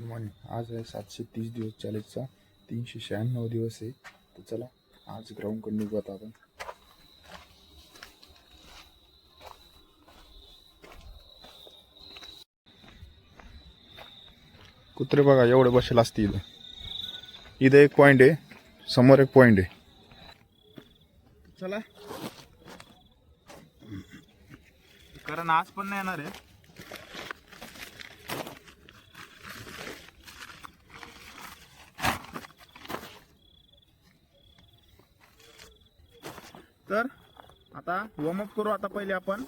Morning. आज आहे 730 दिवस चॅलेंजचा 396 दिवस आहे. तर चला आज ग्राउंडकडे निघू आता आपण. कुत्रे बघा एवढे बसेल असते इथं. इथं एक पॉइंट आहे, समोर एक पॉइंट आहे. चला कारण आज पण नाही येणार आहे. तर आता वॉर्मअप करू आता पहिले आपण,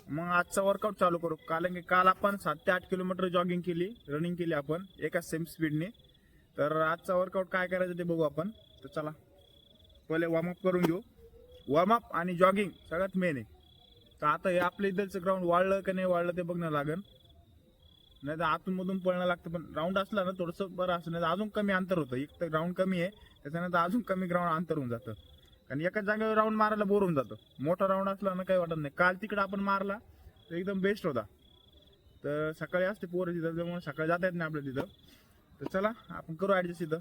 मग आजचा वर्कआउट चालू करू. कारण की काल आपण 7 ते 8 किलोमीटर जॉगिंग केली, रनिंग केली आपण एका सेम स्पीडने. तर आजचा वर्कआउट काय करायचं ते बघू आपण. तर चला पहिले वॉर्मअप करून घेऊ. वॉर्मअप आणि जॉगिंग सगळ्यात मेन आहे. तर आता हे आपल्या इथलचं ग्राउंड वाढलं का नाही वाढलं ते बघणं लागेल. नाही तर आतून मधून पळणं लागतं, पण राऊंड असला ना थोडंसं बरं असं, नाही तर अजून कमी अंतर होतं. एक तर ग्राउंड कमी आहे, त्याच्यानंतर अजून कमी ग्राउंड अंतर होऊन जातं. कारण एकाच जागेवर राऊंड मारायला बोर होऊन जातं. मोठा राऊंड असला ना काही वाटत नाही. काल तिकडे आपण मारला तर एकदम बेस्ट होता. तर सकाळी असते पोरं तिथं, त्यामुळे सकाळी जाता येत नाही आपल्या तिथं. तर चला आपण करू ॲडजस्ट इथं.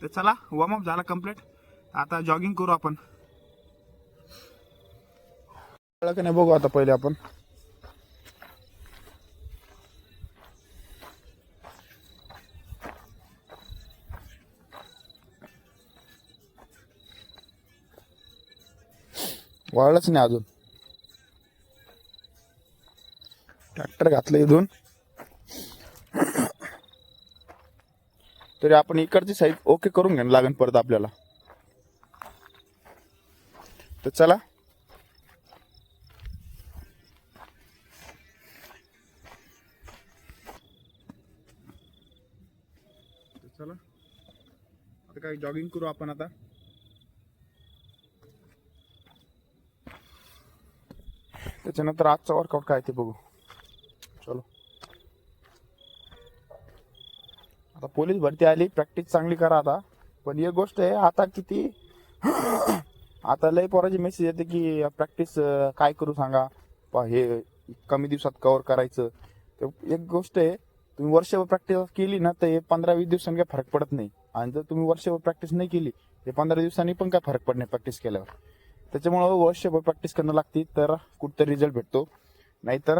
तर चला वॉर्मअप झाला कम्प्लीट. आता जॉगिंग करू आपण. का नाही बघू आता पहिले आपण. वाळलंच नाही अजून. ट्रॅक्टर घातलं इथून, तरी आपण इकडची साईड ओके करून घ्यायला लागेल परत आपल्याला. तर चला चला आता काय जॉगिंग करू आपण आता. त्याच्यानंतर आजचा वर्कआउट काय ते बघू. चलो आता पोलीस भरती आली, प्रॅक्टिस चांगली करा आता. पण एक गोष्ट आहे आता किती आता लय पोराची मेसेज येते की प्रॅक्टिस काय करू सांगा, हे कमी दिवसात कव्हर करायचं. तर एक गोष्ट आहे, तुम्ही वर्षभर प्रॅक्टिस केली ना तर हे 15-20 दिवसांनी काही फरक पडत नाही. आणि जर तुम्ही वर्षभर प्रॅक्टिस नाही केली हे 15 दिवसांनी पण काय फरक पडत नाही प्रॅक्टिस केल्यावर. त्याच्यामुळं वर्षभर प्रॅक्टिस करणं लागते, तर कुठतरी रिझल्ट भेटतो. नाहीतर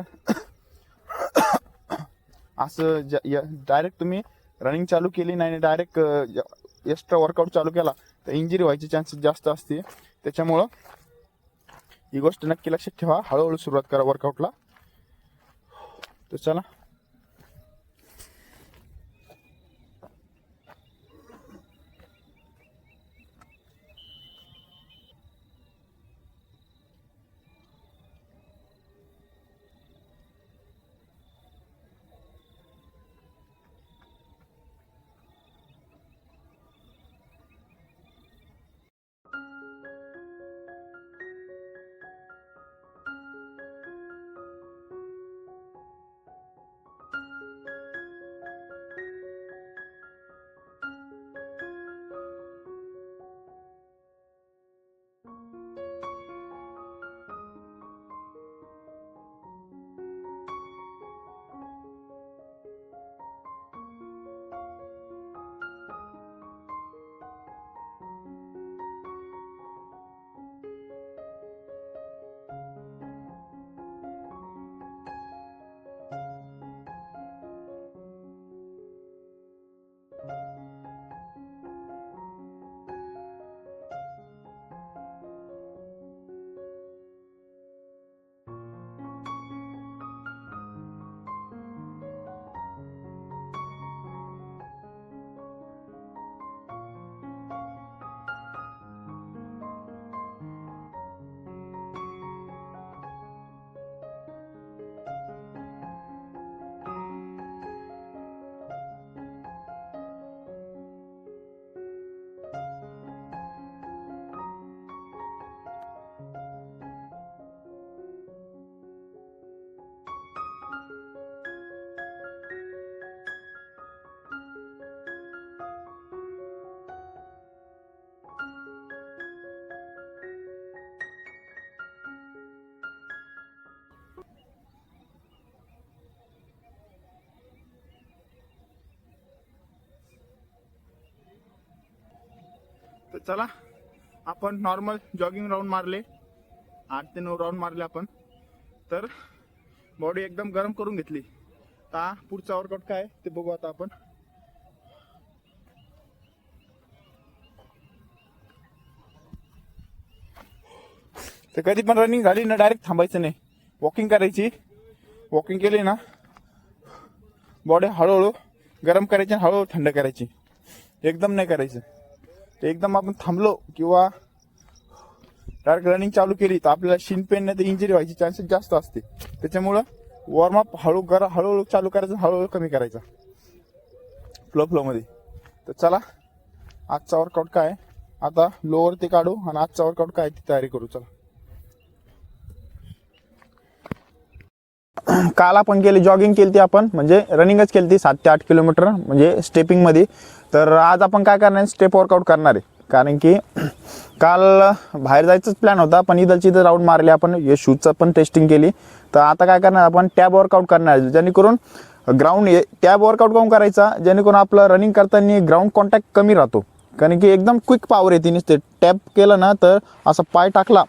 असं डायरेक्ट तुम्ही रनिंग चालू केली नाही, डायरेक्ट एक्स्ट्रा वर्कआउट चालू केला तर इंजुरी व्हायचे चान्सेस जास्त असते. त्याच्यामुळं ही गोष्ट नक्की लक्षात ठेवा. हळूहळू सुरुवात करा वर्कआउटला. तर चला तर चला आपण नॉर्मल जॉगिंग राऊंड मारले, 8 ते 9 राऊंड मारले आपण. तर बॉडी एकदम गरम करून घेतली. आता पुढचा वर्कआउट काय ते बघू आता आपण. तर कधी पण रनिंग झाली ना डायरेक्ट थांबायचं नाही, वॉकिंग करायची. वॉकिंग केली ना बॉडी हळूहळू गरम करायची आणि हळूहळू थंड करायची, एकदम नाही करायचं. एकदम आपण थांबलो किंवा डायरेक्ट रनिंग चालू केली तर आपल्याला शिन पेन नाही तर इंजरी व्हायची चान्सेस जास्त असते. त्याच्यामुळं वॉर्मअप हळूहळू चालू करायचं, हळूहळू कमी करायचा फ्लो मध्ये. तर चला आजचा वर्कआउट काय आता लोअर ते काढू आणि आजचा वर्कआउट काय ती तयारी करू. चला काल आपण केली जॉगिंग केली ती आपण म्हणजे रनिंगच केली ती 7 ते 8 किलोमीटर म्हणजे स्टेपिंग मध्ये. तर आज आपण काय करणार आहे, स्टेप वर्कआउट करणार आहे. कारण की काल बाहेर जायचाच प्लॅन होता पण इथलची इथं राऊंड मारले आपण, हे शूजचं पण टेस्टिंग केली. तर आता काय करणार आपण टॅब वर्कआउट करणार आहे, जेणेकरून ग्राउंड टॅब वर्कआउट करून करायचा जेणेकरून आपलं रनिंग करताना ग्राउंड कॉन्टॅक्ट कमी राहतो. कारण की एकदम क्विक पॉवर येते नुसते टॅप केलं ना तर असा पाय टाकला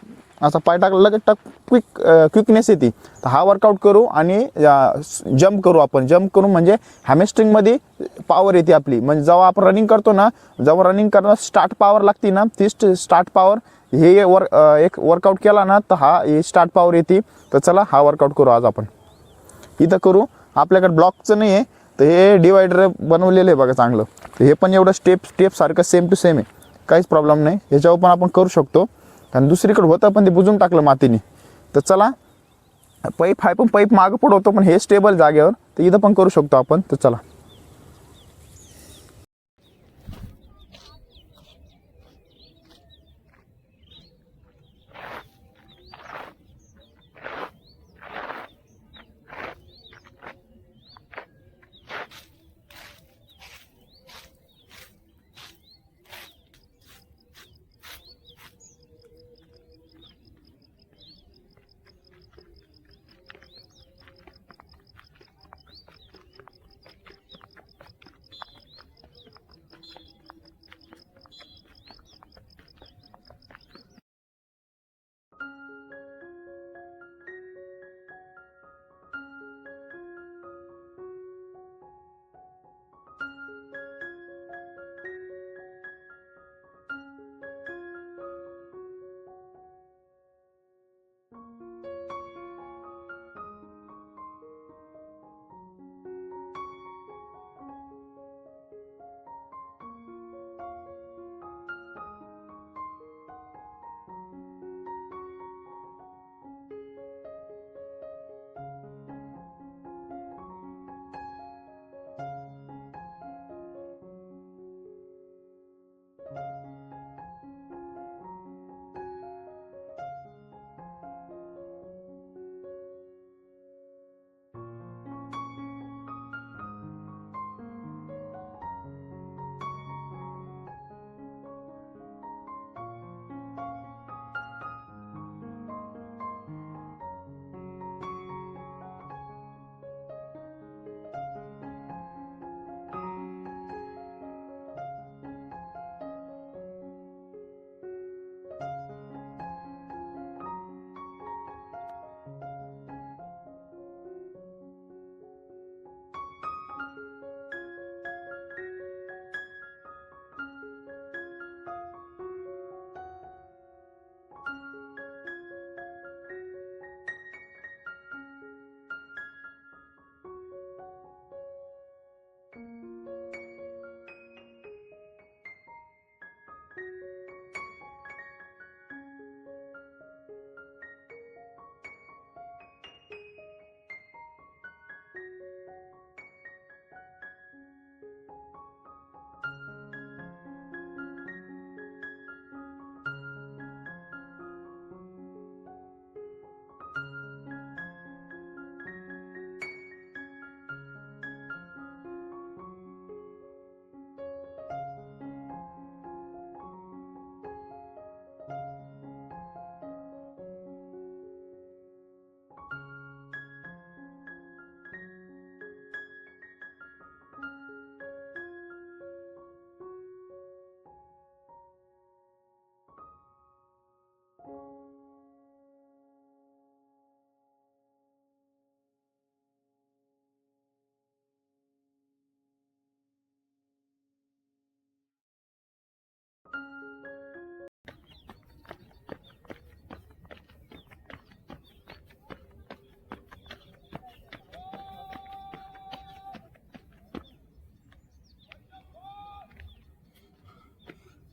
लगेच क्विकनेस येते. तर हा वर्कआउट करू आणि जंप करू आपण. जंप करू म्हणजे हॅमस्ट्रिंगमध्ये पॉवर येते आपली. म्हणजे जेव्हा आपण रनिंग करतो ना, जेव्हा रनिंग करताना स्टार्ट पॉवर लागते ना, ती स्टार्ट पॉवर हे एक वर्कआउट केला ना तर हे स्टार्ट पॉवर येते. तर चला हा वर्कआउट करू आज आपण. इथं करू, आपल्याकडे ब्लॉकचं नाही आहे तर हे डिवायडर बनवलेलं आहे बघा चांगलं. तर हे पण एवढं स्टेप सारखं सेम टू सेम आहे, काहीच प्रॉब्लेम नाही. ह्याच्यावर पण आपण करू शकतो. आणि दुसरीकडे होतं पण ते बुजून टाकलं मातीने. तर चला पाईप मागं पुढवतो पण हे स्टेबल जागेवर, तर इथं पण करू शकतो आपण. तर चला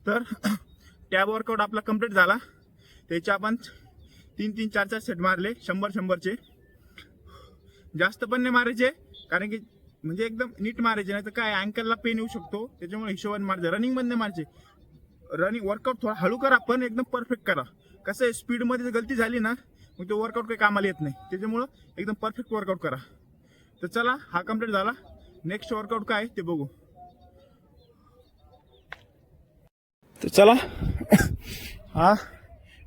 तर टॅब वर्कआउट आपला कम्प्लीट झाला. त्याचे आपण 3-3, 4-4 सेट मारले 100-100चे. जास्त पण नाही मारायचे, कारण की म्हणजे एकदम नीट मारायचे, नाही तर काय अँकलला पेन येऊ शकतो. त्याच्यामुळे हिशोबाने मारायचे. रनिंग मध्ये मारायचे. रनिंग वर्कआउट थोडा हळू करा, पण एकदम परफेक्ट करा. कसं आहे, स्पीडमध्ये गलती झाली ना मग तो वर्कआउट काही कामाला येत नाही. त्याच्यामुळं एकदम परफेक्ट वर्कआउट करा. तर चला, हा कम्प्लीट झाला. नेक्स्ट वर्कआउट काय ते बघू. तर चला, हा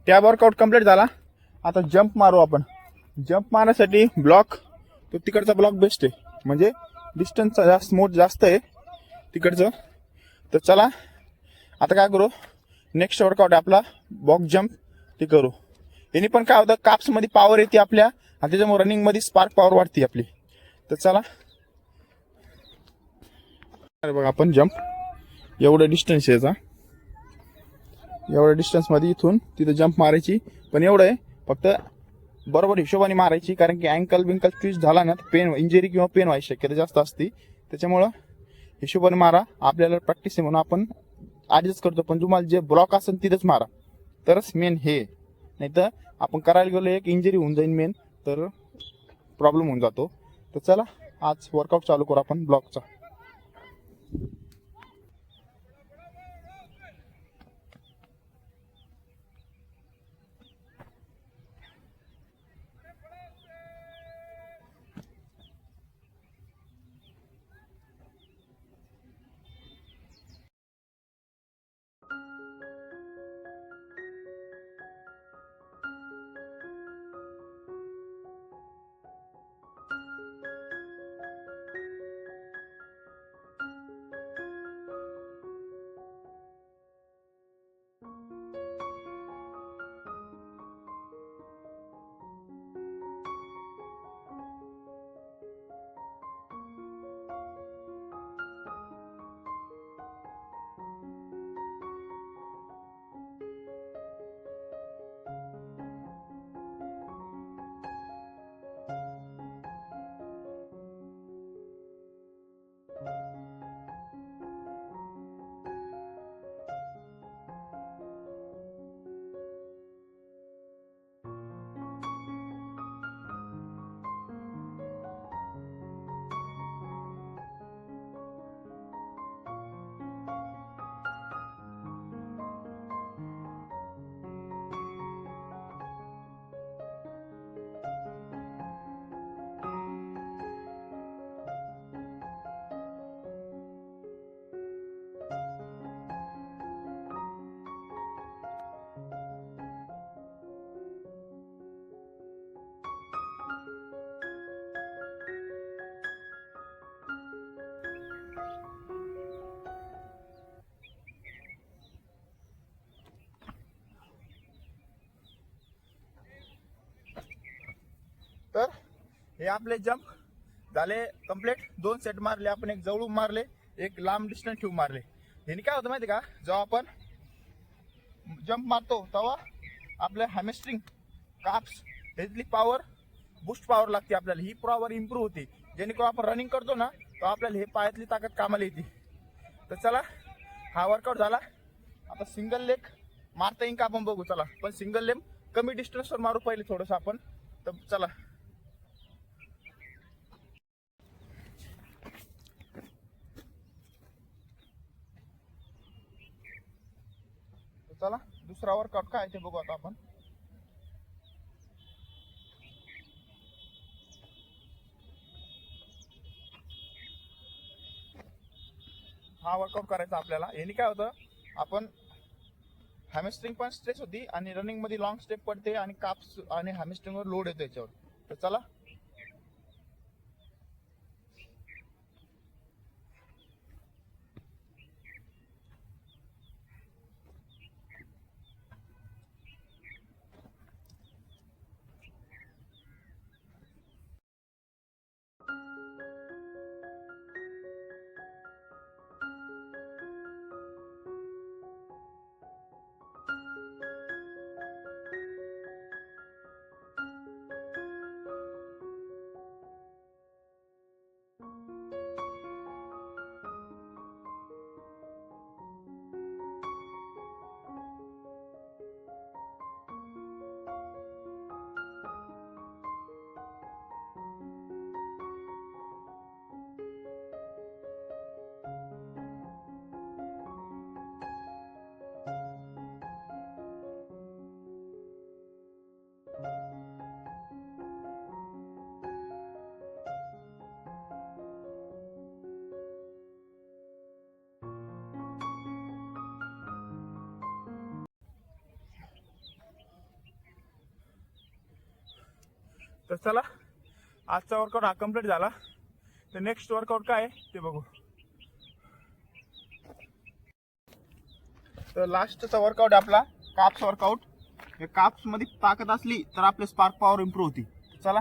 टॅब वर्कआउट कम्प्लीट झाला. आता जंप मारू आपण. जंप मारण्यासाठी ब्लॉक, तो तिकडचा ब्लॉक बेस्ट आहे, म्हणजे डिस्टन्स जास्त जास्त आहे तिकडचं. तर चला आता काय करू, नेक्स्ट वर्कआउट आपला बॉक्स जंप ते करू. याने पण काय होतं, काप्स मध्ये पॉवर येते आपल्या, आणि त्याच्यामुळे रनिंग मध्ये स्पार्क पॉवर वाढते आपली. तर चला, अरे बघा आपण जंप एवढं डिस्टन्स यायचा, एवढ्या डिस्टन्स मध्ये इथून तिथं जंप मारायची. पण एवढं आहे, फक्त बरोबर हिशोबाने मारायची, कारण की अँकल बिंकल ट्विस्ट झाला ना पेन, इंजरी किंवा पेन व्हायची शक्यता जास्त असते. त्याच्यामुळं हिशोबाने मारा. आपल्याला प्रॅक्टिस आहे म्हणून आपण ॲडजस्ट करतो, पण तुम्हाला जे ब्लॉक असेल तिथंच मारा, तरच मेन हे. नाही तर आपण करायला गेलो एक इंजरी होऊन जाईल मेन, तर प्रॉब्लेम होऊन जातो. तर चला, आज वर्कआउट चालू करू आपण ब्लॉकचा. तर हे आपले जंप झाले कम्प्लीट. 2 सेट मारले आपण, एक जवळून मारले, एक लांब डिस्टन्स ठेवून मारले. ह्याने काय होतं माहिती का, जेव्हा आपण जंप मारतो तेव्हा आपल्या हॅमस्ट्रिंग काप्स ह्यातली पॉवर, बूस्ट पॉवर लागते आपल्याला. ही पॉवर इम्प्रूव्ह होते, जेणेकरून आपण रनिंग करतो ना तर आपल्याला हे पायातली ताकद कामाला येते. तर चला, हा वर्कआउट झाला. आता सिंगल लेग मारता येईल का आपण बघू. चला, पण सिंगल लेग कमी डिस्टन्सवर मारू पहिले थोडंसं आपण. तर चला, चला दुसरा वर्कआउट काय ते बघू आता आपण. हा वर्कआउट करायचा आपल्याला. याने काय होतं, आपण हॅमस्ट्रिंग पण स्ट्रेच होती आणि रनिंग मध्ये लॉंग स्टेप पडते आणि काप्स आणि हॅमस्ट्रिंगवर लोड येतो याच्यावर. तर चला, तर चला, आजचा वर्कआउट हा कम्प्लीट झाला. तर नेक्स्ट वर्कआउट काय आहे ते बघू. तर लास्टचा वर्कआउट आहे आपला काप्स वर्कआउट. या काप्स मध्ये ताकद असली तर आपले स्पार्क पॉवर इम्प्रूव्ह होती. चला.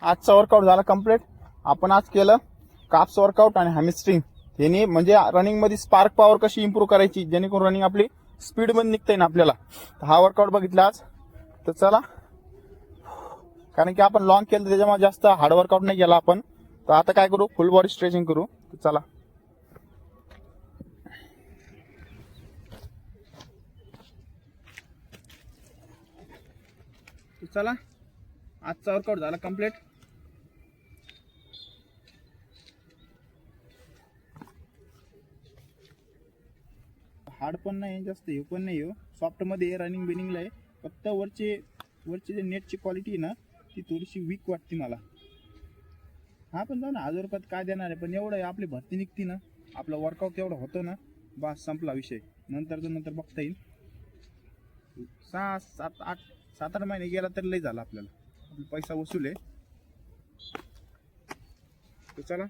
आजचा वर्कआउट झाला कम्प्लीट. आपण आज केलं काप्स वर्कआउट आणि हॅमस्ट्रिंग. यांनी म्हणजे रनिंग मध्ये स्पार्क पॉवर कशी इम्प्रूव्ह करायची जेणेकरून रनिंग आपली स्पीड मध्ये निघता येईल आपल्याला. हा वर्कआउट बघितला आज. तर चला, कारण की आपण लॉंग केलं त्याच्यामुळे जास्त हार्ड वर्कआउट नाही केला आपण. तर आता काय करू, फुल बॉडी स्ट्रेचिंग करू. तर चला. चला, आजचा वर्कआउट झाला कम्प्लीट. हार्ड पण नाही जास्त, हे पण नाही हो, सॉफ्ट मध्ये रनिंग बिनिंगला आहे. फक्त वरचे जे नेटची क्वालिटी आहे ना ती थोडीशी वीक वाटते मला. हा पण जाऊ ना, 1000 रुपयात काय देणार आहे. पण एवढं आपली भरती निघती ना, आपला वर्कआउट एवढं होतं ना, बस संपला विषय. नंतर बघता येईल. 7-8 महिने गेला तरी लय झाला आपल्याला. पैसा वसूल आहे. तर चला.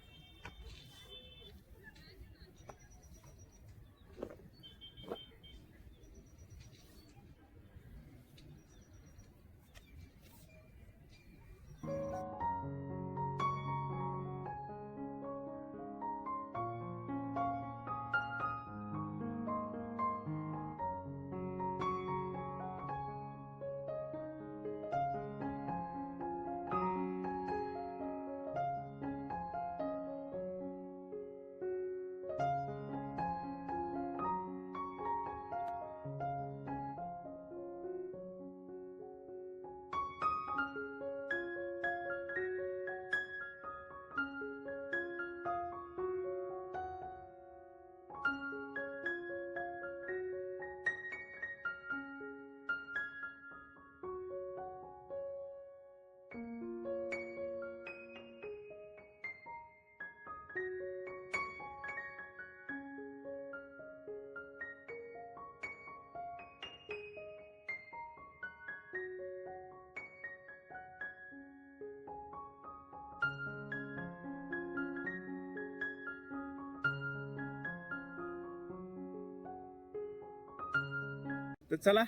तर चला,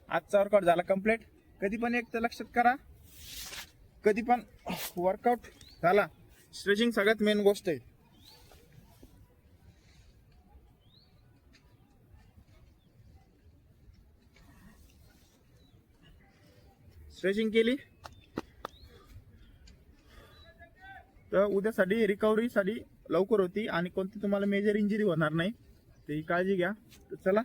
आजचा वर्कआउट झाला कम्प्लीट. कधी पण एक तर लक्षात करा, कधी पण वर्कआउट झाला, स्ट्रेचिंग सगळ्यात मेन गोष्ट आहे. स्ट्रेचिंग केली तर उद्यासाठी रिकव्हरीसाठी लवकर होती आणि कोणती तुम्हाला मेजर इंजुरी होणार नाही. तर ही काळजी घ्या. तर चला.